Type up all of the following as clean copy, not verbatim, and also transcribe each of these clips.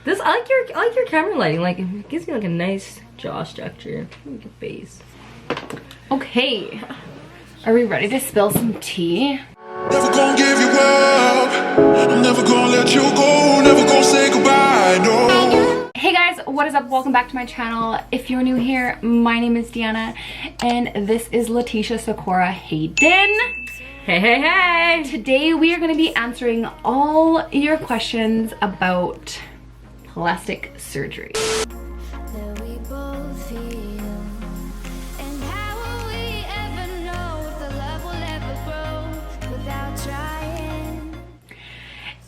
This, I like your camera lighting. Like, it gives me like a nice jaw structure. Like a face. Okay. Are we ready to spill some tea? Never gonna give you up. I'm never gonna let you go. Never gonna say goodbye, no. Hey guys, what is up? Welcome back to my channel. If you're new here, my name is Deanna and this is Letitia Sakura Hayden. Hey, hey, hey! Today we are going to be answering all your questions about plastic surgery.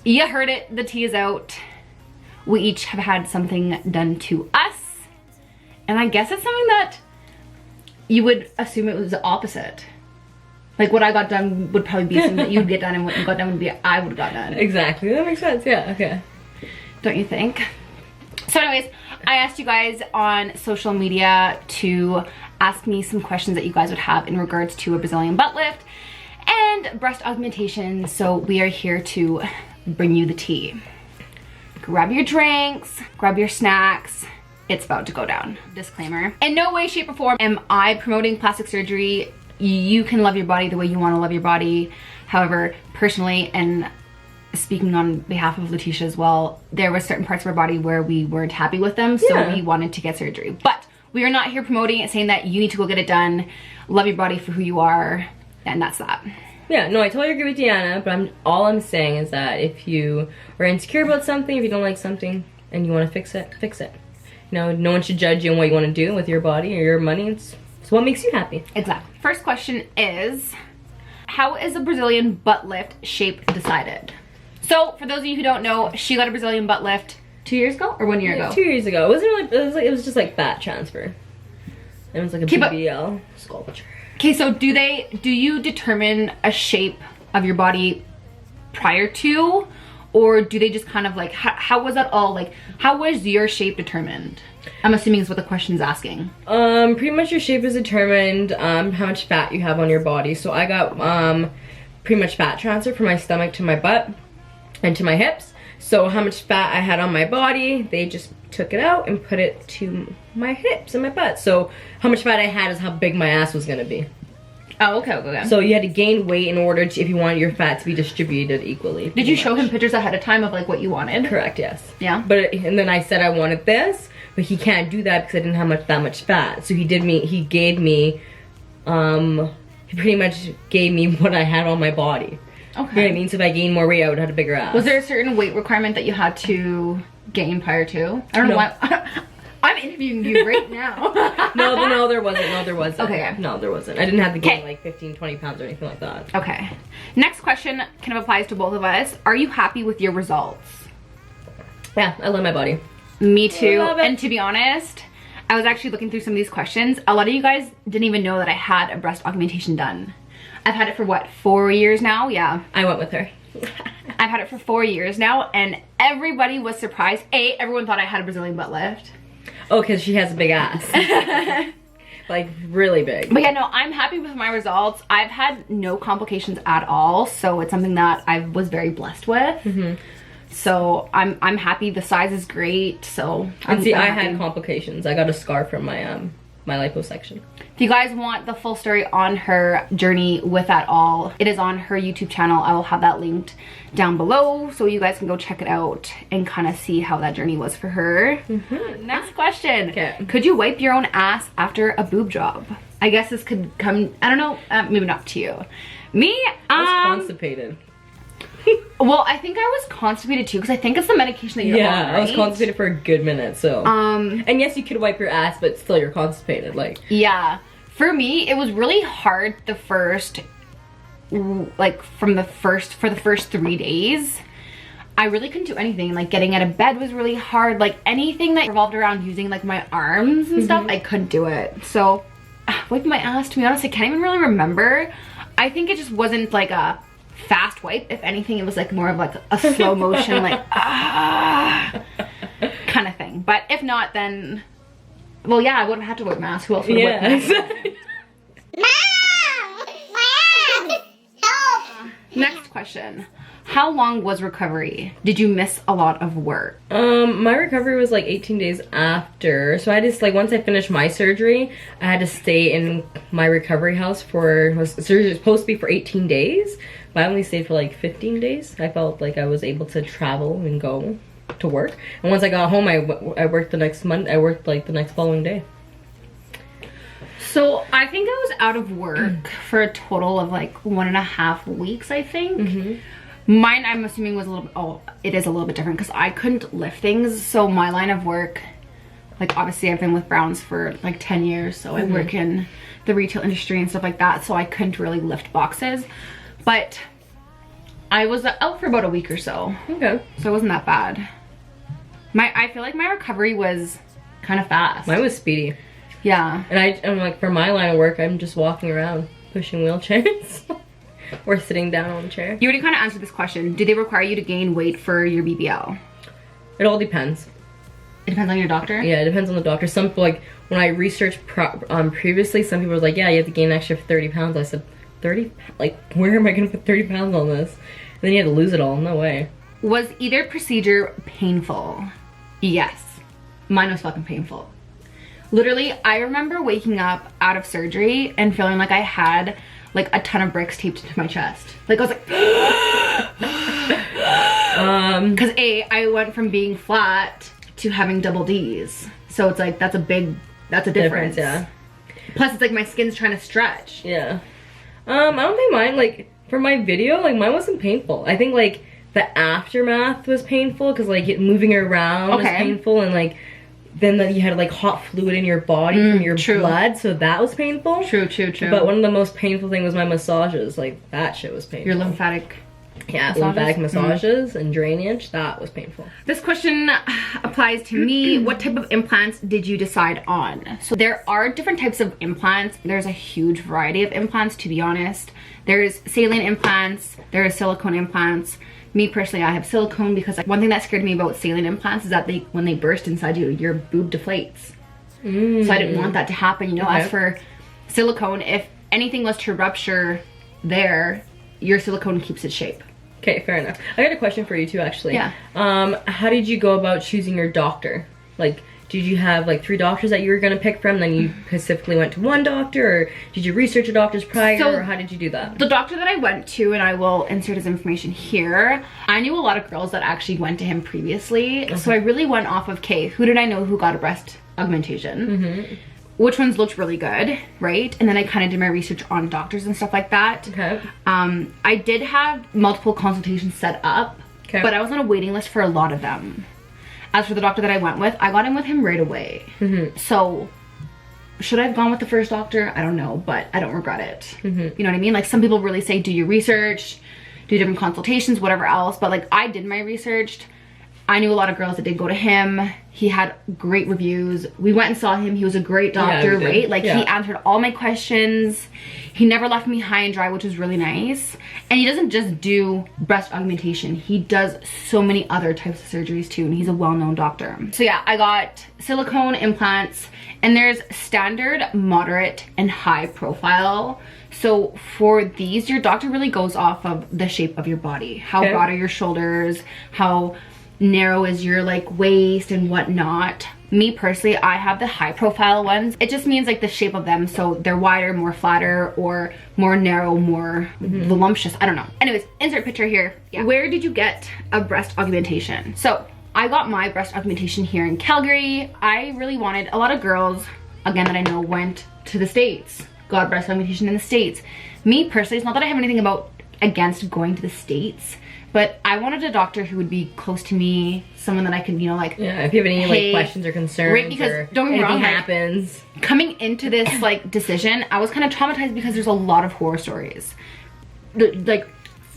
You heard it, the tea is out. We each have had something done to us. And I guess it's something that you would assume it was the opposite. Like what I got done would probably be something that you'd get done, and what you got done would be I would have got done. Exactly, that makes sense, yeah, okay. Don't you think? So anyways, I asked you guys on social media to ask me some questions that you guys would have in regards to a Brazilian butt lift and breast augmentation. So we are here to bring you the tea. Grab your drinks, grab your snacks. It's about to go down. Disclaimer. In no way, shape, or form am I promoting plastic surgery. You can love your body the way you want to love your body. However, personally, and speaking on behalf of Letitia as well, there were certain parts of our body where we weren't happy with them, so we wanted to get surgery. But we are not here promoting it, saying that you need to go get it done. Love your body for who you are, and that's that. Yeah, no, I totally agree with Deanna, but all I'm saying is that if you are insecure about something, if you don't like something, and you want to fix it, fix it. You know, no one should judge you on what you want to do with your body or your money. It's what makes you happy. Exactly. First question is, how is a Brazilian butt lift shape decided? So, for those of you who don't know, she got a Brazilian butt lift 2 years ago or 1 year ago? 2 years ago. It wasn't really, it was just like fat transfer. It was like a BBL sculpture. Okay, so do you determine a shape of your body prior to, or do they just kind of like, how was that all, like, how was your shape determined? I'm assuming is what the question is asking. Pretty much your shape is determined, how much fat you have on your body. So I got, pretty much fat transfer from my stomach to my butt and to my hips. So how much fat I had on my body, they just took it out and put it to my hips and my butt. So how much fat I had is how big my ass was gonna be. Oh, okay. So you had to gain weight in order to, if you wanted your fat to be distributed equally. Did you show him pictures ahead of time of like what you wanted? Correct, yes. Yeah. And then I said I wanted this, but he can't do that because I didn't have that much fat. So he pretty much gave me what I had on my body. Okay. You know what I mean? So if I gained more weight, I would have had a bigger ass. Was there a certain weight requirement that you had to gain prior to? I don't know why. I'm interviewing you right now. No, there wasn't. No, there wasn't. Okay. No, there wasn't. I didn't have to gain like 15, 20 pounds or anything like that. Okay. Next question kind of applies to both of us. Are you happy with your results? Yeah, I love my body. Me too. I love it. And to be honest, I was actually looking through some of these questions. A lot of you guys didn't even know that I had a breast augmentation done. I've had it for what, 4 years now? Yeah. I went with her. I've had it for 4 years now, and everybody was surprised. Everyone thought I had a Brazilian butt lift. Oh, because she has a big ass. Like, really big. But yeah, no, I'm happy with my results. I've had no complications at all, so it's something that I was very blessed with. Mm-hmm. So I'm happy. The size is great. So I had complications. I got a scar from my my liposuction. If you guys want the full story on her journey with that all, it is on her YouTube channel. I will have that linked down below so you guys can go check it out and kind of see how that journey was for her. Mm-hmm. Next question. Okay. Could you wipe your own ass after a boob job? I guess this could come, I don't know, maybe not to you. Me? I was constipated. Well, I think I was constipated too, because I think it's the medication that you're on, right? I was constipated for a good minute, so. And yes, you could wipe your ass, but still you're constipated, like. Yeah. For me, it was really hard the first, like for the first 3 days. I really couldn't do anything. Like getting out of bed was really hard. Like anything that revolved around using like my arms and stuff, I couldn't do it. So wiping my ass, to be honest, I can't even really remember. I think it just wasn't like a fast wipe. If anything, it was like more of like a slow motion, like kind of thing. But if not, then, well, yeah, I would have had to wipe my ass. Who else would have wiped my ass? Next question. How long was recovery? Did you miss a lot of work? My recovery was like 18 days after. So I just like, once I finished my surgery, I had to stay in my recovery house surgery was supposed to be for 18 days, but I only stayed for like 15 days. I felt like I was able to travel and go to work. And once I got home, I worked the next month. I worked like the next following day. So I think I was out of work for a total of like 1.5 weeks, I think. Mine, I'm assuming, was a little bit, oh, it is a little bit different because I couldn't lift things. So my line of work, like obviously I've been with Browns for like 10 years. So I work in the retail industry and stuff like that. So I couldn't really lift boxes. But I was out for about a week or so. Okay. So it wasn't that bad. I feel like my recovery was kind of fast. Mine was speedy. Yeah. And I'm like, for my line of work, I'm just walking around pushing wheelchairs. Or sitting down on a chair. You already kind of answered this question. Do they require you to gain weight for your BBL? It all depends. It depends on your doctor? Yeah, it depends on the doctor. Some people, like, when I researched previously, some people were like, yeah, you have to gain an extra 30 pounds. I said, 30? Like, where am I going to put 30 pounds on this? And then you have to lose it all. No way. Was either procedure painful? Yes. Mine was fucking painful. Literally, I remember waking up out of surgery and feeling like I had like a ton of bricks taped to my chest. Like I was like, because I went from being flat to having double D's. So it's like, that's a difference. Yeah. Plus it's like my skin's trying to stretch. Yeah. I don't think mine, like, for my video, like, mine wasn't painful. I think, like, the aftermath was painful because, like, moving around was painful, and, like, then you had like hot fluid in your body from your blood, so that was painful. True. But one of the most painful things was my massages. Like, that shit was painful. Your lymphatic lymphatic massages and drainage, that was painful. This question applies to me. What type of implants did you decide on? So there are different types of implants. There's a huge variety of implants, to be honest. There's saline implants, there's silicone implants. Me personally, I have silicone because like, one thing that scared me about saline implants is that when they burst inside you, your boob deflates. So I didn't want that to happen, you know. As for silicone, if anything was to rupture there, your silicone keeps its shape. Okay, fair enough. I got a question for you too, actually. Yeah. How did you go about choosing your doctor? Like, did you have like 3 doctors that you were gonna pick from, then you specifically went to one doctor, or did you research your doctors prior, or how did you do that? The doctor that I went to, and I will insert his information here, I knew a lot of girls that actually went to him previously, so I really went off of, who did I know who got a breast augmentation? Which ones looked really good, right? And then I kind of did my research on doctors and stuff like that. I did have multiple consultations set up, but I was on a waiting list for a lot of them. As for the doctor that I went with, I got in with him right away. So should I have gone with the first doctor? I don't know, but I don't regret it. You know what I mean? Like, some people really say do your research, do different consultations, whatever else, but like, I did my research. I knew a lot of girls that did go to him. He had great reviews. We went and saw him. He was a great doctor, right? Like, he answered all my questions. He never left me high and dry, which was really nice. And he doesn't just do breast augmentation. He does so many other types of surgeries too, and he's a well-known doctor. So yeah, I got silicone implants, and there's standard, moderate, and high profile. So for these, your doctor really goes off of the shape of your body. How broad are your shoulders? How narrow is your like waist and whatnot. Me personally, I have the high profile ones. It just means like the shape of them, so they're wider, more flatter, or more narrow, more voluptuous. I don't know. Anyways, insert picture here. Where did you get a breast augmentation? So I got my breast augmentation here in Calgary. I really wanted, a lot of girls, again, that I know went to the States, got breast augmentation in the States. Me personally, it's not that I have anything against going to the States, but I wanted a doctor who would be close to me, someone that I could, you know, like, if you have any like questions or concerns, right? Because don't get me wrong, happens. Coming into this like decision, I was kind of traumatized because there's a lot of horror stories. Like,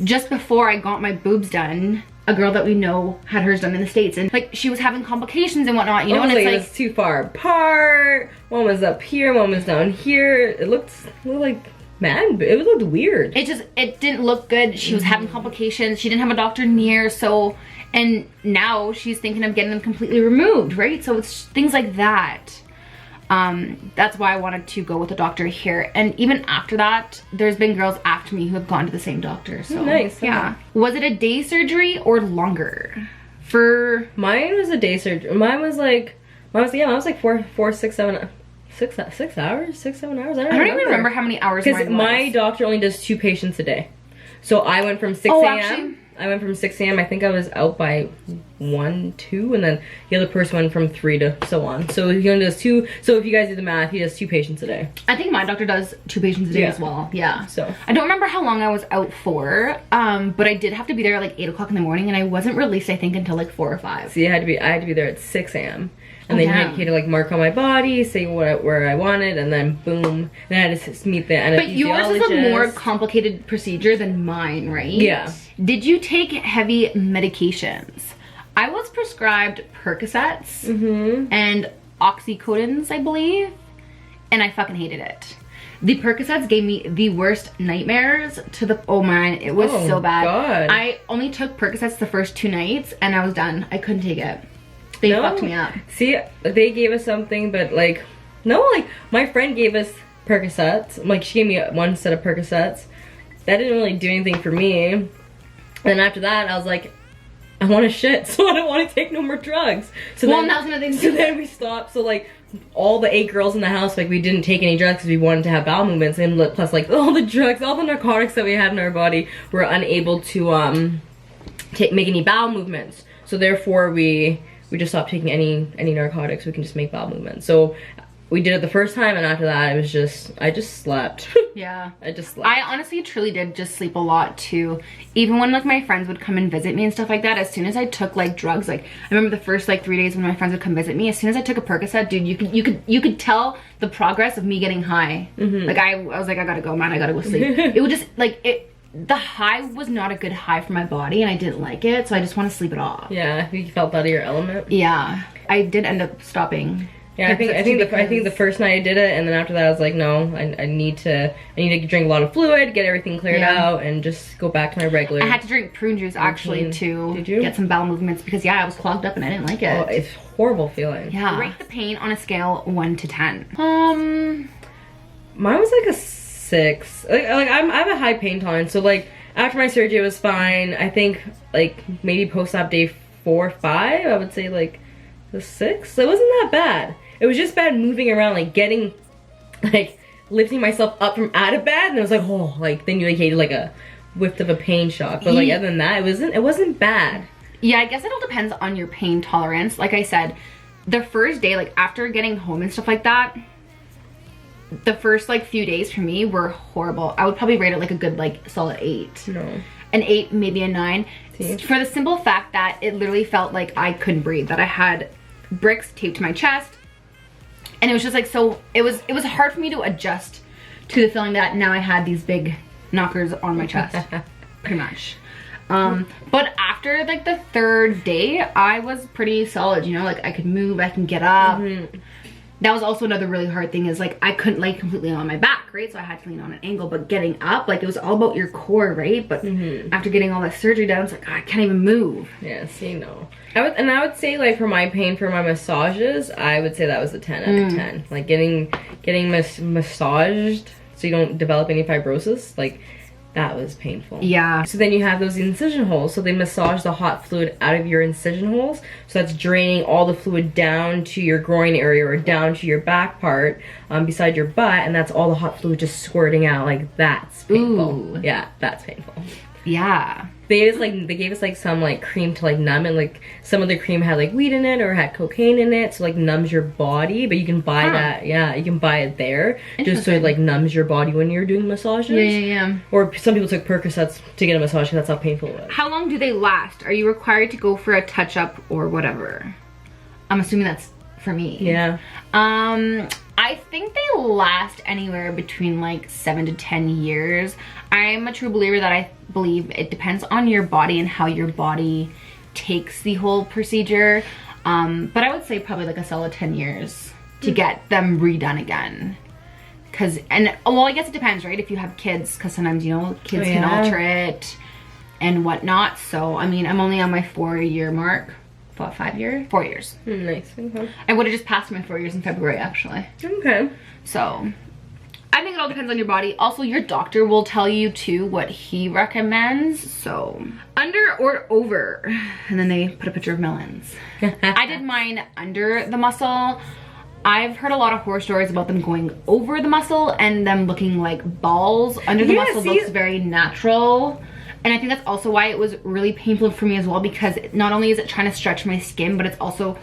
just before I got my boobs done, a girl that we know had hers done in the States, and like, she was having complications and whatnot, you know. And it's like, it was too far apart. One was up here, one was down here. It looked like, man, it looked weird. It didn't look good. She was having complications. She didn't have a doctor near, so, and now she's thinking of getting them completely removed, right? So it's things like that. That's why I wanted to go with a doctor here. And even after that, there's been girls after me who have gone to the same doctor. So nice. yeah. Was it a day surgery or longer? For mine was a day surgery. Mine was like 6 hours. 7 hours. I don't even remember how many hours. Because my doctor only does 2 patients a day. So I went from 6 a.m. I went from 6 a.m. I think I was out by 1, 2, and then the other person went from 3 to so on. So he only does 2. So if you guys do the math, he does 2 patients a day. I think my doctor does 2 patients a day as well. Yeah. So I don't remember how long I was out for, but I did have to be there at like 8 o'clock in the morning, and I wasn't released I think until like 4 or 5. See, I had to be there at 6 a.m. And then he had to like mark on my body, say where I wanted, and then boom. And I had to meet the anesthesiologist. But yours is a more complicated procedure than mine, right? Yeah. Did you take heavy medications? I was prescribed Percocets and oxycodons, I believe, and I fucking hated it. The Percocets gave me the worst nightmares to the, oh man, it was so bad. God. I only took Percocets the first 2 nights and I was done. I couldn't take it. They fucked me up. See, they gave us something, but like, no, like my friend gave us Percocets. Like she gave me 1 set of Percocets. That didn't really do anything for me. And then after that, I was like, I want to shit, so I don't want to take no more drugs. So well, then, that was another thing. So then we stopped. So like, all the 8 girls in the house, like we didn't take any drugs because we wanted to have bowel movements, and plus like all the drugs, all the narcotics that we had in our body were unable to make any bowel movements. So therefore we just stopped taking any narcotics. We can just make bowel movements. So we did it the first time, and after that, it was just, I just slept. Yeah. I just slept. I honestly truly did just sleep a lot too. Even when like my friends would come and visit me and stuff like that, as soon as I took like drugs, like I remember the first like 3 days when my friends would come visit me, as soon as I took a Percocet, dude, you could tell the progress of me getting high. Like I was like, I gotta go, man, I gotta go sleep. It would just like the high was not a good high for my body, and I didn't like it, so I just want to sleep it off. Yeah, you felt out of your element. Yeah, I did end up stopping. Yeah, I think the first night I did it, and then after that I was like, no, I need to drink a lot of fluid, get everything cleared out, and just go back to my regular. I had to drink prune juice actually to get some bowel movements because yeah, I was clogged up and I didn't like it. Oh, it's a horrible feeling. Yeah. Rate the pain on a scale 1 to 10. Mine was like a 6. Like I have a high pain tolerance, so like after my surgery it was fine. I think like maybe post-op day 4 or 5, I would say like a 6. It wasn't that bad. It was just bad moving around, like getting, like lifting myself up from out of bed, and it was like, oh, like then you like hated like a whiff of a pain shock. But like other than that, it wasn't bad. Yeah, I guess it all depends on your pain tolerance. Like I said, the first day, like after getting home and stuff like that, the first like few days for me were horrible. I would probably rate it like a good like solid 8. No. An 8, maybe a 9. See? For the simple fact that it literally felt like I couldn't breathe, that I had bricks taped to my chest. And it was just like, so it was hard for me to adjust to the feeling that now I had these big knockers on my chest, pretty much. But after like the 3rd day, I was pretty solid, you know, like I could move, I can get up. That was also another really hard thing, is like I couldn't lay completely on my back, right? So I had to lean on an angle, but getting up, like it was all about your core, right? But after getting all that surgery done, it's like, oh, I can't even move. Yeah, see, no. I would say like for my pain, for my massages, I would say that was a 10 out of 10. Like getting massaged so you don't develop any fibrosis, like that was painful. Yeah. So then you have those incision holes. So they massage the hot fluid out of your incision holes. So that's draining all the fluid down to your groin area or down to your back part beside your butt. And that's all the hot fluid just squirting out. Like that's painful. Ooh. Yeah, that's painful. Yeah. They gave us like some like cream to like numb it. Like some of the cream had like weed in it or had cocaine in it, so like numbs your body. But you can buy that. Yeah, you can buy it there just so it like numbs your body when you're doing massages. Yeah. Or some people took Percocets to get a massage because that's how painful it was. How long do they last? Are you required to go for a touch-up or whatever? I'm assuming that's for me. Yeah. I think they last anywhere between like 7 to 10 years. I'm a true believer that I believe it depends on your body and how your body takes the whole procedure. But I would say probably like a solid 10 years to get them redone again. Well, I guess it depends, right? If you have kids, because sometimes, you know, kids can alter it and whatnot. So, I mean, I'm only on my 4-year mark. what, 5 years? 4 years. Nice. Okay. I would have just passed my 4 years in February, actually. Okay. So I think it all depends on your body. Also, your doctor will tell you too what he recommends. So under or over, and then they put a picture of melons. I did mine under the muscle. I've heard a lot of horror stories about them going over the muscle and them looking like balls. Under the muscle looks very natural. And I think that's also why it was really painful for me as well, because not only is it trying to stretch my skin, but it's also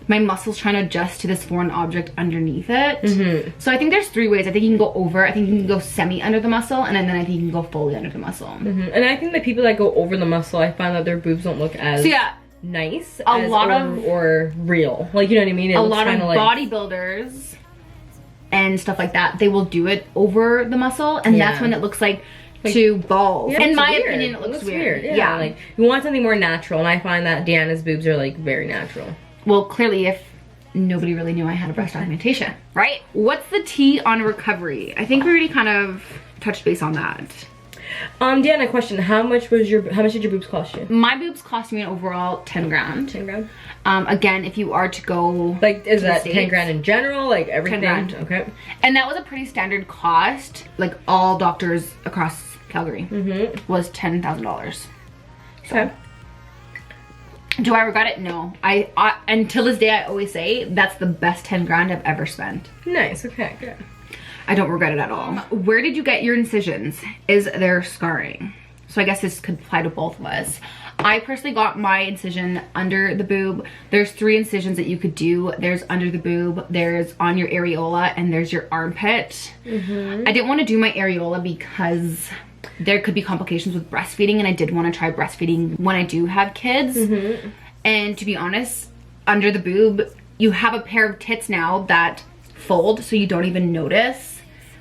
my muscles trying to adjust to this foreign object underneath it. So I think there's 3 ways. I think you can go over, I think you can go semi under the muscle, and then I think you can go fully under the muscle. And I think that people that go over the muscle, I find that their boobs don't look as nice or real. Like, you know what I mean? A lot of bodybuilders and stuff like that, they will do it over the muscle, and that's when it looks like two balls. In my opinion, it looks weird. Yeah, like you want something more natural, and I find that Deanna's boobs are like very natural. Well, clearly, if nobody really knew I had a breast augmentation, right? What's the tea on recovery? I think we already kind of touched base on that. Deanna, question: how much did your boobs cost you? My boobs cost me an overall 10 grand. 10 grand. Again, if you are to go, like, is that 10 grand in general? Like everything? 10 grand. Okay. And that was a pretty standard cost. Like all doctors across Calgary was $10,000. Okay. Do I regret it? No. I until this day I always say that's the best 10 grand I've ever spent. Nice. Okay. Good. I don't regret it at all. Where did you get your incisions? Is there scarring? So I guess this could apply to both of us. I personally got my incision under the boob. There's 3 incisions that you could do. There's under the boob, there's on your areola, and there's your armpit. I didn't want to do my areola because there could be complications with breastfeeding, and I did want to try breastfeeding when I do have kids. And to be honest, under the boob, you have a pair of tits now that fold, so you don't even notice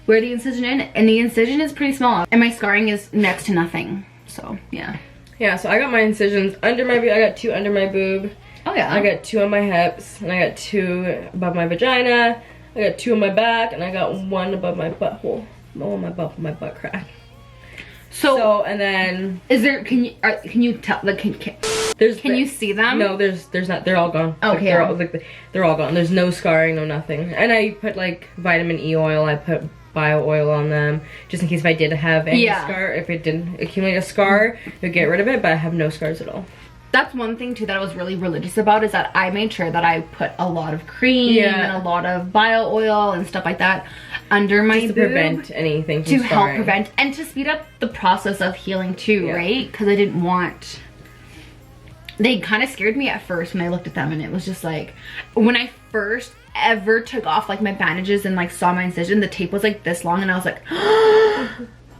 where the incision is, and the incision is pretty small, and my scarring is next to nothing. So yeah. Yeah, so I got my incisions under my boob. I got 2 under my boob. Oh yeah. I got 2 on my hips, and I got 2 above my vagina. I got 2 on my back, and I got 1 above my butthole. Oh, my butt crack. So and then is there? Can you tell? Like, can you see them? No, there's not. They're all gone. Okay. They're all gone. There's no scarring, no nothing. And I put like vitamin E oil. I put bio oil on them just in case if I did have any scar. If it didn't accumulate a scar, it would get rid of it. But I have no scars at all. That's one thing too that I was really religious about, is that I made sure that I put a lot of cream and a lot of bio oil and stuff like that under my boob to prevent anything from to help prevent and to speed up the process of healing too, right? Because I didn't want. They kind of scared me at first when I looked at them, and it was just like when I first ever took off like my bandages and like saw my incision, the tape was like this long, and I was like.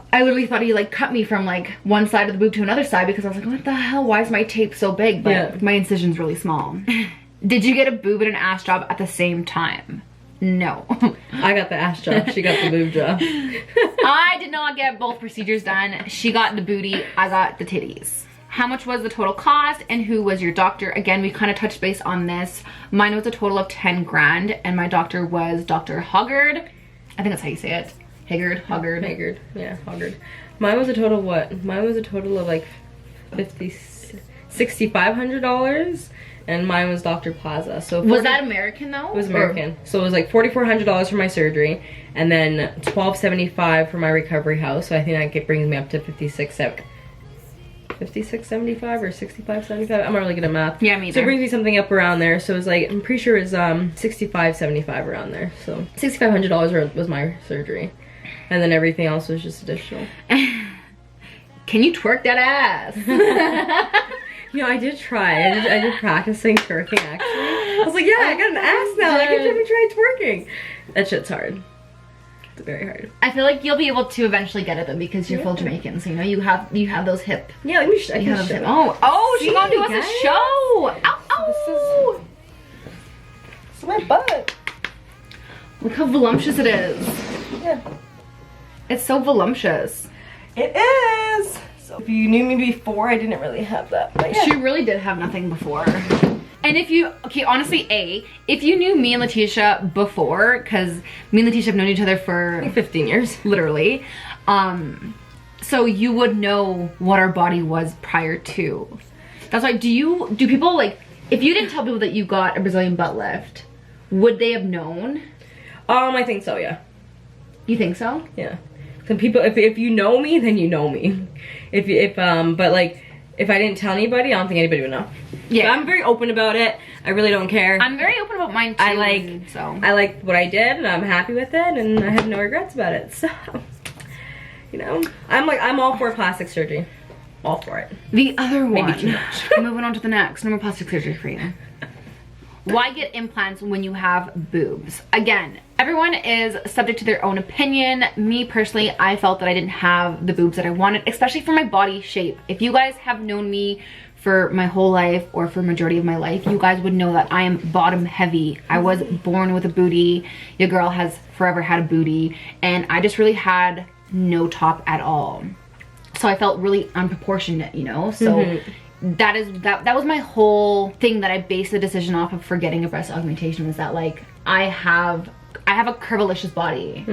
I literally thought he like cut me from like one side of the boob to another side, because I was like, what the hell, why is my tape so big? But my incision's really small. Did you get a boob and an ass job at the same time? No. I got the ass job, she got the boob job. I did not get both procedures done. She got the booty, I got the titties. How much was the total cost, and who was your doctor? Again, we kind of touched base on this. Mine was a total of 10 grand, and my doctor was Dr. Hauguard. I think that's how you say it. Hauguard. Yeah, Hauguard. Mine was a total of what? Mine was a total of like $6,500, and mine was DR.PLAZAS. So was that American though? It was American. So it was like $4,400 for my surgery, and then $1,275 for my recovery house. So I think that brings me up to $56.75 or $65.75. I'm not really good at math. Yeah, me either. So it brings me something up around there. So it was like, I'm pretty sure it was $65.75 around there. So $6,500 was my surgery. And then everything else was just additional. Can you twerk that ass? You know, I did try. I did practicing twerking, actually. I was like, yeah, I got an ass now. I can try twerking. That shit's hard. It's very hard. I feel like you'll be able to eventually get it though, because you're full Jamaican. So you know you have those hip. Yeah, let me show you. Oh, she's gonna do us a show. Ow, It's my butt. Look how voluptuous it is. Yeah. It's so voluptuous. It is. So if you knew me before, I didn't really have that. But yeah. She really did have nothing before. And if you, okay, honestly, if you knew me and Letitia before, because me and Letitia have known each other for like 15 years, literally, so you would know what our body was prior to. That's why, do people like If you didn't tell people that you got a Brazilian butt lift, would they have known? I think so, yeah. You think so? Yeah. Some people, if you know me, then you know me. But like, if I didn't tell anybody, I don't think anybody would know. Yeah. But I'm very open about it. I really don't care. I'm very open about mine too. I like what I did, and I'm happy with it, and I have no regrets about it. So, you know, I'm all for plastic surgery. All for it. The other one. Maybe too much. Moving on to the next. No more plastic surgery for you. Why get implants when you have boobs? Again, everyone is subject to their own opinion. Me personally, I felt that I didn't have the boobs that I wanted, especially for my body shape. If you guys have known me for my whole life or for majority of my life, you guys would know that I am bottom heavy. I was born with a booty. Your girl has forever had a booty, and I just really had no top at all. So I felt really unproportionate, you know? So that was my whole thing that I based the decision off of for getting a breast augmentation, was that like I have a curvilicious body,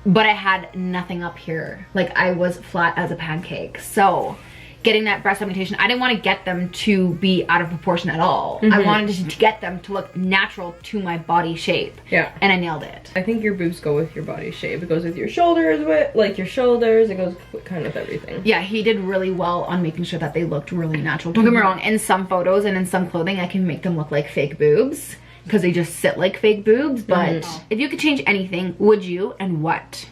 but I had nothing up here. Like I was flat as a pancake. So getting that breast augmentation, I didn't want to get them to be out of proportion at all. I wanted to get them to look natural to my body shape. Yeah. And I nailed it. I think your boobs go with your body shape. It goes with your shoulders, it goes kind of everything. Yeah, he did really well on making sure that they looked really natural. Don't get me wrong, in some photos and in some clothing, I can make them look like fake boobs, because they just sit like fake boobs. But if you could change anything, would you, and what?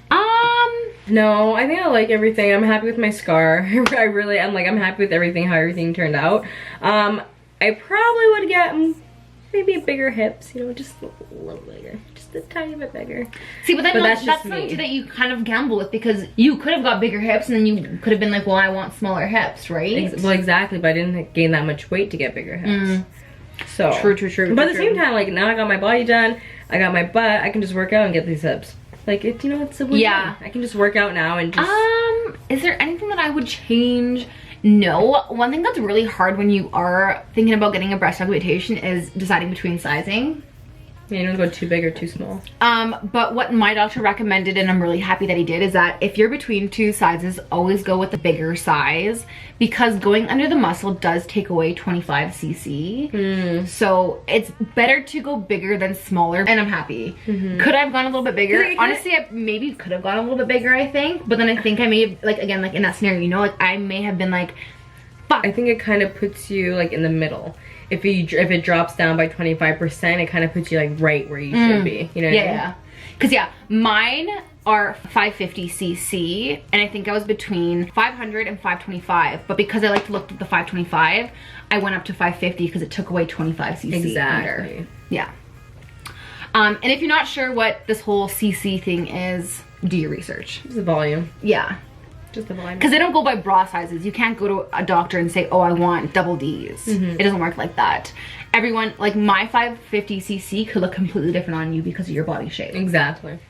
No, I think I like everything. I'm happy with my scar. I'm happy with everything, how everything turned out. I probably would get maybe bigger hips, you know, just a little bigger, just a tiny bit bigger. See, but that's something too that you kind of gamble with, because you could have got bigger hips and then you could have been like, well, I want smaller hips, right? Well, exactly, but I didn't gain that much weight to get bigger hips. So true. But at the same time, like, now I got my body done, I got my butt, I can just work out and get these hips. Like, it's a win. Yeah. I can just work out now and just... Is there anything that I would change? No. One thing that's really hard when you are thinking about getting a breast augmentation is deciding between sizing. Yeah, you don't go too big or too small. But what my doctor recommended, and I'm really happy that he did, is that if you're between two sizes, always go with the bigger size, because going under the muscle does take away 25 cc. So it's better to go bigger than smaller, and I'm happy. Could I have gone a little bit bigger? Honestly, I maybe could have gone a little bit bigger, I think, but then I think I may have, like, again, like in that scenario, you know, like I may have been like, fuck. I think it kind of puts you like in the middle. If it drops down by 25%, it kind of puts you like right where you should be. You know what I mean? Yeah. Because mine are 550 cc, and I think I was between 500 and 525. But because I like to look at the 525, I went up to 550 because it took away 25 cc. Exactly. Under. Yeah. And if you're not sure what this whole cc thing is, do your research. It's the volume. Yeah. Just the volume. Because they don't go by bra sizes. You can't go to a doctor and say, oh, I want double D's. It doesn't work like that. Everyone, like my 550 cc could look completely different on you because of your body shape. Exactly.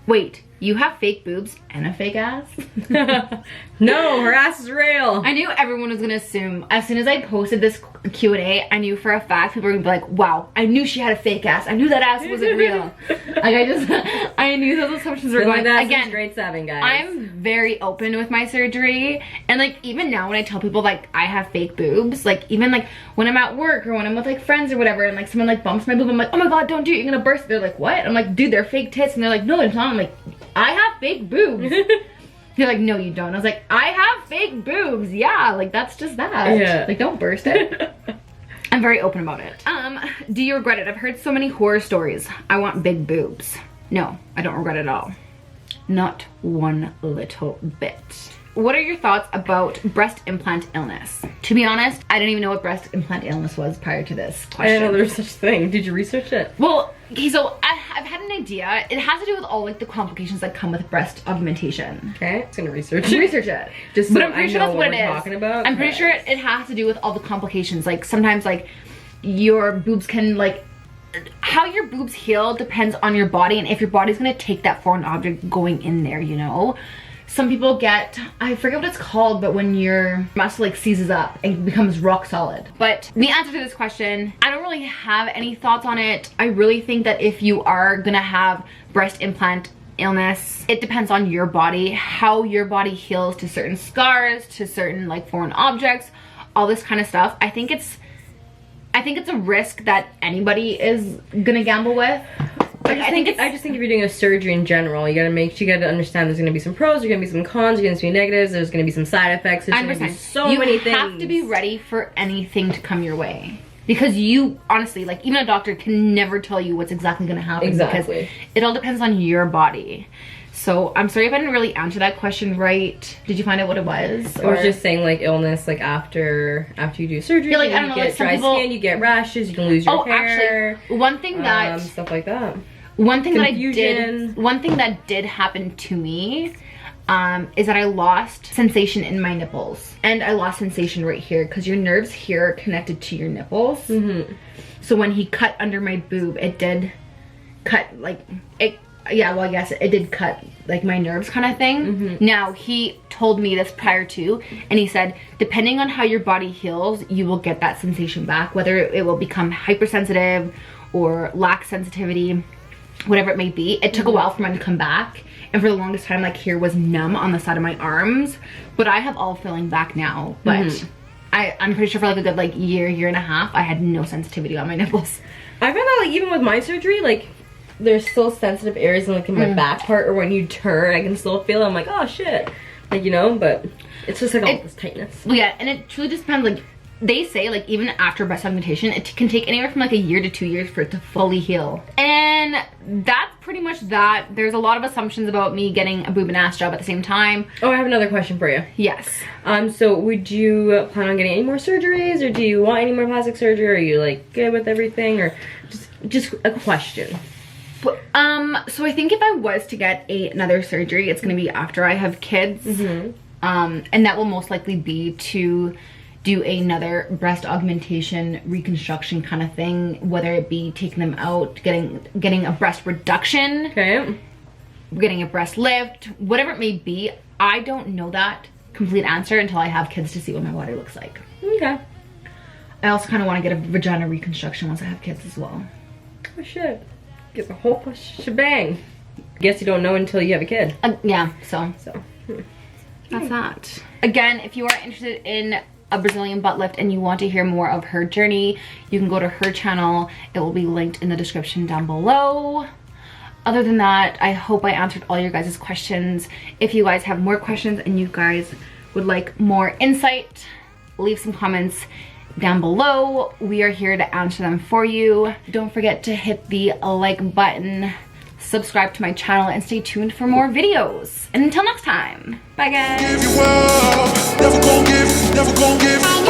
Wait, you have fake boobs and a fake ass? No, her ass is real. I knew everyone was gonna assume. As soon as I posted this Q&A, I knew for a fact people were gonna be like, wow, I knew she had a fake ass. I knew that ass wasn't real. Like I knew those assumptions were going. Again, grade 7, guys. I'm very open with my surgery, and like even now when I tell people like I have fake boobs, like even like when I'm at work or when I'm with like friends or whatever, and like someone like bumps my boob, I'm like, oh my god, don't do it, you're gonna burst. They're like, what? I'm like, dude, they're fake tits. And they're like, no, it's not. I'm like, I have fake boobs. You're like, no, you don't. I was like, I have fake boobs. Yeah, like that's just that. Yeah. Like, don't burst it. I'm very open about it. Do you regret it? I've heard so many horror stories. I want big boobs. No, I don't regret it at all. Not one little bit. What are your thoughts about breast implant illness? To be honest, I didn't even know what breast implant illness was prior to this question. I didn't know there was such a thing. Did you research it? Well, okay, so I've had an idea. It has to do with all like the complications that come with breast augmentation. Okay, I'm gonna research it. Research it. Just but so I'm pretty I sure know that's what it is. Talking about. I'm pretty sure it has to do with all the complications. Like sometimes like your boobs can like, how your boobs heal depends on your body and if your body's gonna take that foreign object going in there, you know? Some people get, I forget what it's called, but when your muscle like seizes up and becomes rock solid. But the answer to this question, I don't really have any thoughts on it. I really think that if you are gonna have breast implant illness, it depends on your body, how your body heals to certain scars, to certain like foreign objects, all this kind of stuff. I think I think it's a risk that anybody is gonna gamble with. I just think if you're doing a surgery in general, you gotta understand there's gonna be some pros, there's gonna be some cons, there's gonna be negatives, there's gonna be some side effects, there's gonna be so many things. You have to be ready for anything to come your way. Because you, honestly, like, even a doctor can never tell you what's exactly gonna happen. Exactly. Because it all depends on your body. So I'm sorry if I didn't really answer that question right. Did you find out what it was? I was just saying, like, illness, like after you do surgery, like, I don't you know, get like, some dry people... skin, you get rashes, you can lose your hair. Actually, one thing that stuff like that. One thing Confusion. that did happen to me is that I lost sensation in my nipples, and I lost sensation right here because your nerves here are connected to your nipples. So when he cut under my boob, it did cut like it. Yeah, well, I guess it did cut like my nerves kind of thing. Now, he told me this prior to, and he said, depending on how your body heals, you will get that sensation back, whether it will become hypersensitive or lack sensitivity, whatever it may be. It took a while for mine to come back, and for the longest time, like, here was numb on the side of my arms, but I have all feeling back now. But I'm pretty sure for like a good like year and a half, I had no sensitivity on my nipples. I found out, like, even with my surgery, like, there's still sensitive areas in, like, in my back part, or when you turn, I can still feel it. I'm like, oh shit, like, you know, but it's just like all this tightness. Well, yeah, and it truly just depends. Like, they say, like, even after breast augmentation, it can take anywhere from like a year to 2 years for it to fully heal. And that's pretty much that. There's a lot of assumptions about me getting a boob and ass job at the same time. Oh, I have another question for you. Yes. So would you plan on getting any more surgeries, or do you want any more plastic surgery? Or are you, like, good with everything, or just a question? So I think if I was to get another surgery, it's gonna be after I have kids. And that will most likely be to do another breast augmentation reconstruction kind of thing, whether it be taking them out, getting a breast reduction, Okay. getting a breast lift, whatever it may be. I don't know that complete answer until I have kids to see what my body looks like. Okay. I also kind of want to get a vagina reconstruction once I have kids as well. Oh shit. Get the whole shebang. Guess you don't know until you have a kid. Yeah, so So. that's that. Again, if you are interested in a Brazilian butt lift and you want to hear more of her journey, you can go to her channel. It will be linked in the description down below. Other than that, I hope I answered all your guys' questions. If you guys have more questions and you guys would like more insight, leave some comments down below. We are here to answer them for you. Don't forget to hit the like button, subscribe to my channel, and stay tuned for more videos. And until next time, bye guys. Never gon' give